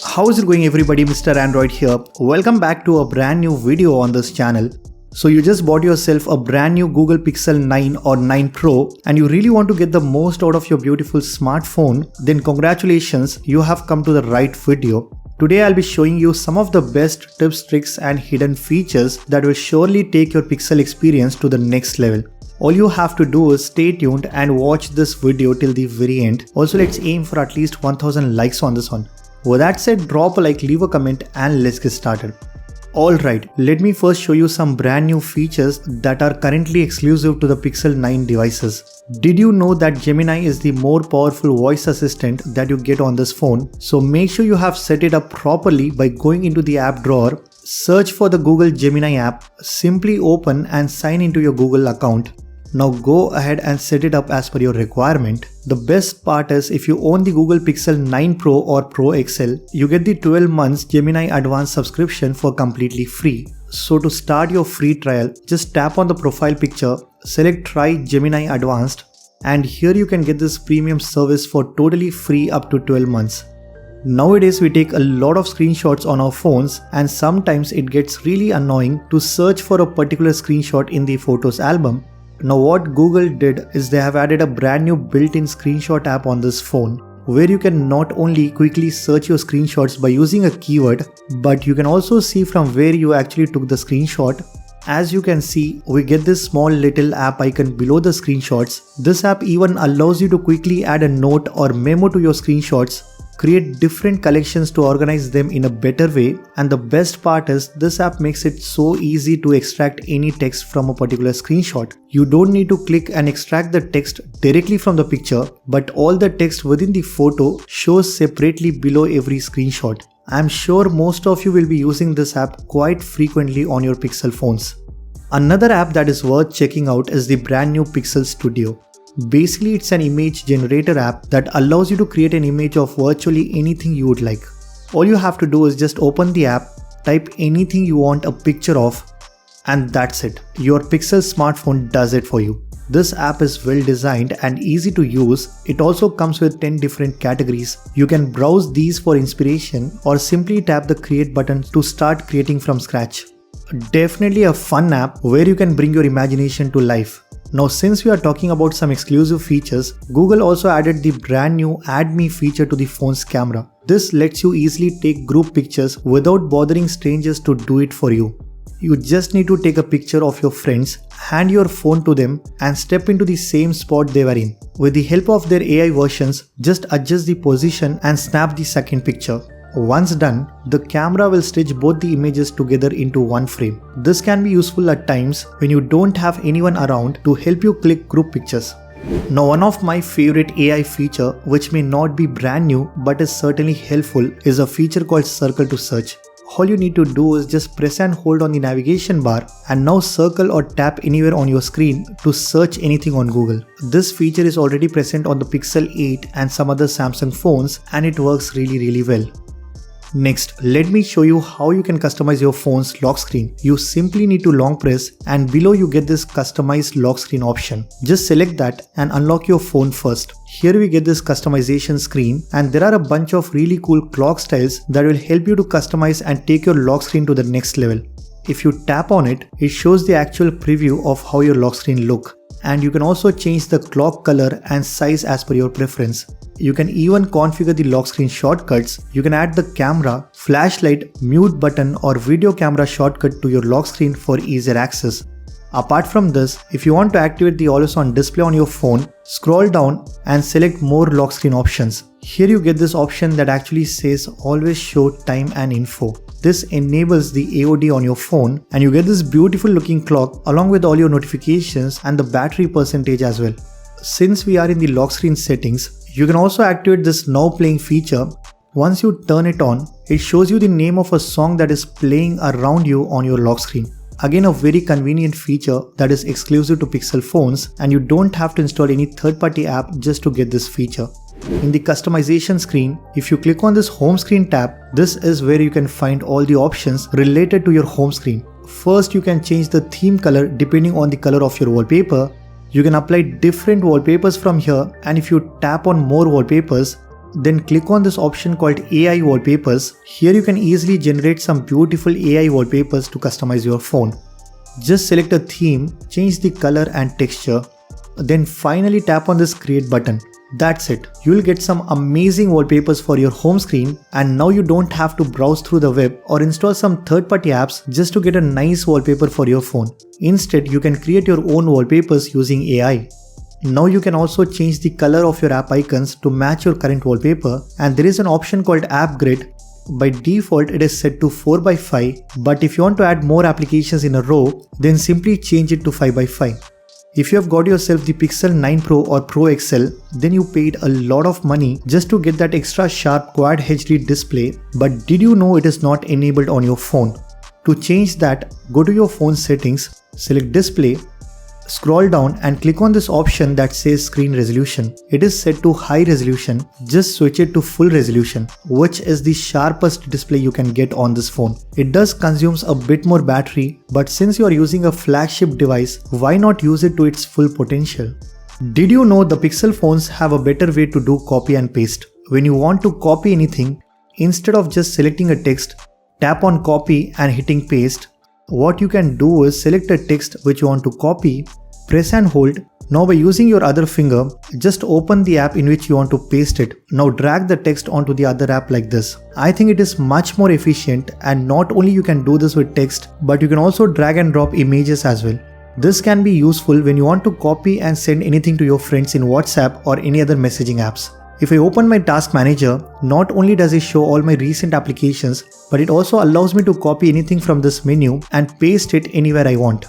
How is it going everybody, Mr. Android here. Welcome back to a brand new video on this channel. So you just bought yourself a brand new Google Pixel 9 or 9 Pro and you really want to get the most out of your beautiful smartphone, then congratulations, you have come to the right video. Today I'll be showing you some of the best tips, tricks and hidden features that will surely take your Pixel experience to the next level. All you have to do is stay tuned and watch this video till the very end. Also, let's aim for at least 1000 likes on this one. With that said, drop a like, leave a comment and let's get started. Alright, let me first show you some brand new features that are currently exclusive to the Pixel 9 devices. Did you know that Gemini is the more powerful voice assistant that you get on this phone? So make sure you have set it up properly by going into the app drawer, search for the Google Gemini app, simply open and sign into your Google account. Now go ahead and set it up as per your requirement. The best part is if you own the Google Pixel 9 Pro or Pro XL, you get the 12 months Gemini Advanced subscription for completely free. So to start your free trial, just tap on the profile picture, select Try Gemini Advanced, and here you can get this premium service for totally free up to 12 months. Nowadays we take a lot of screenshots on our phones and sometimes it gets really annoying to search for a particular screenshot in the photos album. Now what Google did is they have added a brand new built-in screenshot app on this phone where you can not only quickly search your screenshots by using a keyword, but you can also see from where you actually took the screenshot. As you can see, we get this small little app icon below the screenshots. This app even allows you to quickly add a note or memo to your screenshots, create different collections to organize them in a better way, and the best part is this app makes it so easy to extract any text from a particular screenshot. You don't need to click and extract the text directly from the picture, but all the text within the photo shows separately below every screenshot. I'm sure most of you will be using this app quite frequently on your Pixel phones. Another app that is worth checking out is the brand new Pixel Studio. Basically, it's an image generator app that allows you to create an image of virtually anything you would like. All you have to do is just open the app, type anything you want a picture of, and that's it. Your Pixel smartphone does it for you. This app is well designed and easy to use. It also comes with 10 different categories. You can browse these for inspiration or simply tap the create button to start creating from scratch. Definitely a fun app where you can bring your imagination to life. Now since we are talking about some exclusive features, Google also added the brand new Add Me feature to the phone's camera. This lets you easily take group pictures without bothering strangers to do it for you. You just need to take a picture of your friends, hand your phone to them and step into the same spot they were in. With the help of their AI versions, just adjust the position and snap the second picture. Once done, the camera will stitch both the images together into one frame. This can be useful at times when you don't have anyone around to help you click group pictures. Now one of my favorite AI feature, which may not be brand new but is certainly helpful, is a feature called Circle to Search. All you need to do is just press and hold on the navigation bar and now circle or tap anywhere on your screen to search anything on Google. This feature is already present on the Pixel 8 and some other Samsung phones and it works really well. Next, let me show you how you can customize your phone's lock screen. You simply need to long press and below you get this customize lock screen option. Just select that and unlock your phone first. Here we get this customization screen and there are a bunch of really cool clock styles that will help you to customize and take your lock screen to the next level. If you tap on it, it shows the actual preview of how your lock screen look. And you can also change the clock color and size as per your preference. You can even configure the lock screen shortcuts. You can add the camera, flashlight, mute button or video camera shortcut to your lock screen for easier access. Apart from this, if you want to activate the always on display on your phone, scroll down and select more lock screen options. Here you get this option that actually says always show time and info. This enables the AOD on your phone and you get this beautiful looking clock along with all your notifications and the battery percentage as well. Since we are in the lock screen settings, you can also activate this now playing feature. Once you turn it on, it shows you the name of a song that is playing around you on your lock screen. Again, a very convenient feature that is exclusive to Pixel phones and you don't have to install any third-party app just to get this feature. In the customization screen, if you click on this home screen tab, this is where you can find all the options related to your home screen. First, you can change the theme color depending on the color of your wallpaper. You can apply different wallpapers from here, and if you tap on more wallpapers, then click on this option called AI wallpapers. Here you can easily generate some beautiful AI wallpapers to customize your phone. Just select a theme, change the color and texture, then finally tap on this create button. That's it. You will get some amazing wallpapers for your home screen, and now you don't have to browse through the web or install some third-party apps just to get a nice wallpaper for your phone. Instead, you can create your own wallpapers using AI. Now you can also change the color of your app icons to match your current wallpaper, and there is an option called App Grid. By default it is set to 4x5, but if you want to add more applications in a row, then simply change it to 5x5. If you have got yourself the Pixel 9 Pro or Pro XL, then you paid a lot of money just to get that extra sharp Quad HD display, but did you know it is not enabled on your phone? To change that, go to your phone settings, select display, scroll down and click on this option that says screen resolution. It is set to high resolution. Just switch it to full resolution, which is the sharpest display you can get on this phone. It does consumes a bit more battery, but since you are using a flagship device, why not use it to its full potential? Did you know the Pixel phones have a better way to do copy and paste? When you want to copy anything, instead of just selecting a text, tap on copy and hitting paste. What you can do is select a text which you want to copy, press and hold. Now by using your other finger, just open the app in which you want to paste it. Now drag the text onto the other app like this. I think it is much more efficient, and not only you can do this with text, but you can also drag and drop images as well. This can be useful when you want to copy and send anything to your friends in WhatsApp or any other messaging apps. If I open my task manager, not only does it show all my recent applications, but it also allows me to copy anything from this menu and paste it anywhere I want.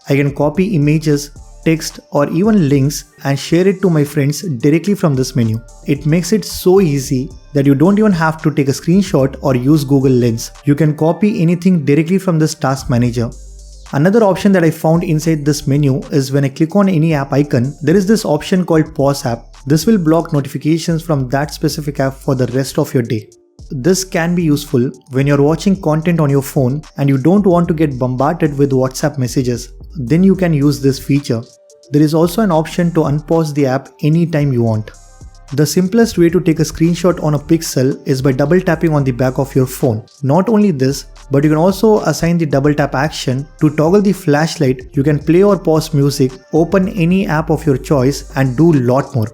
I can copy images, text or even links and share it to my friends directly from this menu. It makes it so easy that you don't even have to take a screenshot or use Google Lens. You can copy anything directly from this task manager. Another option that I found inside this menu is when I click on any app icon, there is this option called Pause App. This will block notifications from that specific app for the rest of your day. This can be useful when you're watching content on your phone and you don't want to get bombarded with WhatsApp messages. Then you can use this feature. There is also an option to unpause the app anytime you want. The simplest way to take a screenshot on a Pixel is by double tapping on the back of your phone. Not only this, but you can also assign the double tap action to toggle the flashlight. You can play or pause music, open any app of your choice and do a lot more.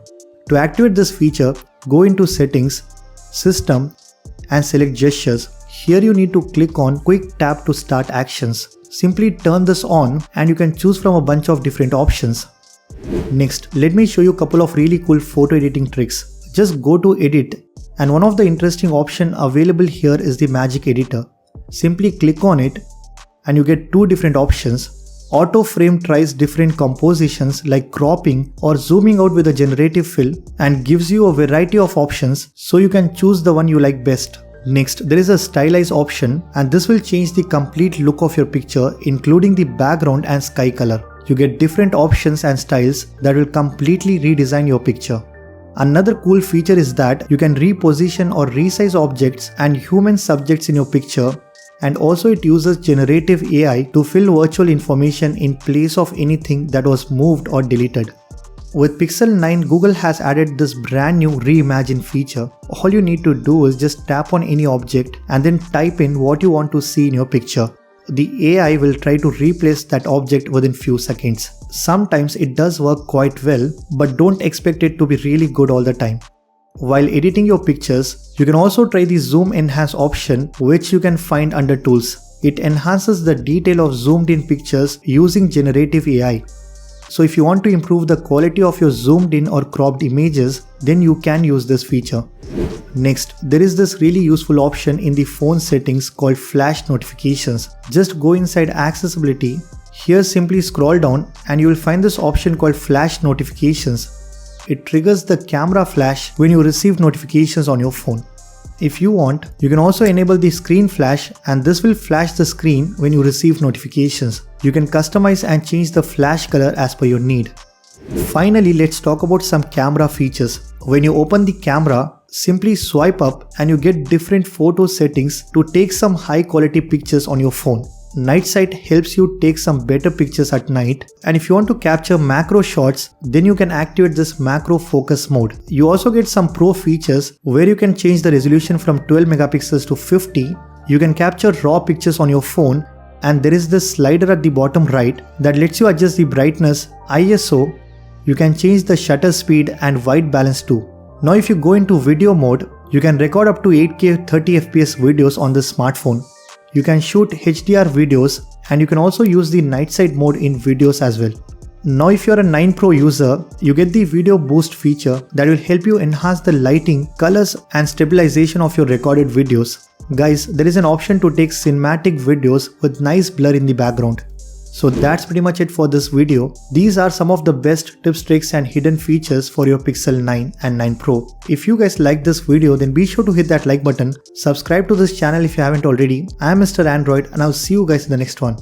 To activate this feature, go into Settings, System and select Gestures. Here you need to click on Quick Tap to start actions. Simply turn this on and you can choose from a bunch of different options. Next, let me show you a couple of really cool photo editing tricks. Just go to Edit, and one of the interesting options available here is the Magic Editor. Simply click on it and you get two different options. Auto Frame tries different compositions like cropping or zooming out with a generative fill and gives you a variety of options, so you can choose the one you like best. Next, there is a stylize option, and this will change the complete look of your picture, including the background and sky color. You get different options and styles that will completely redesign your picture. Another cool feature is that you can reposition or resize objects and human subjects in your picture, and also it uses generative AI to fill virtual information in place of anything that was moved or deleted. With Pixel 9, Google has added this brand new reimagine feature. All you need to do is just tap on any object and then type in what you want to see in your picture. The AI will try to replace that object within few seconds. Sometimes it does work quite well, but don't expect it to be really good all the time. While editing your pictures, you can also try the Zoom Enhance option, which you can find under Tools. It enhances the detail of zoomed in pictures using generative AI. So if you want to improve the quality of your zoomed in or cropped images, then you can use this feature. Next, there is this really useful option in the phone settings called Flash Notifications. Just go inside Accessibility. Here simply scroll down and you will find this option called Flash Notifications. It triggers the camera flash when you receive notifications on your phone. If you want, you can also enable the screen flash, and this will flash the screen when you receive notifications. You can customize and change the flash color as per your need. Finally, let's talk about some camera features. When you open the camera, simply swipe up and you get different photo settings to take some high quality pictures on your phone. Night sight helps you take some better pictures at night, and if you want to capture macro shots, then you can activate this macro focus mode. You also get some pro features where you can change the resolution from 12 megapixels to 50. You can capture raw pictures on your phone, and there is this slider at the bottom right that lets you adjust the brightness, ISO. You can change the shutter speed and white balance too. Now if you go into video mode, you can record up to 8K 30fps videos on the smartphone. You can shoot HDR videos, and you can also use the night sight mode in videos as well. Now if you're a 9 Pro user, you get the video boost feature that will help you enhance the lighting, colors and stabilization of your recorded videos. Guys, there is an option to take cinematic videos with nice blur in the background. So that's pretty much it for this video. These are some of the best tips, tricks and hidden features for your Pixel 9 and 9 Pro. If you guys like this video, then be sure to hit that like button. Subscribe to this channel if you haven't already. I am Mr. Android, and I'll see you guys in the next one.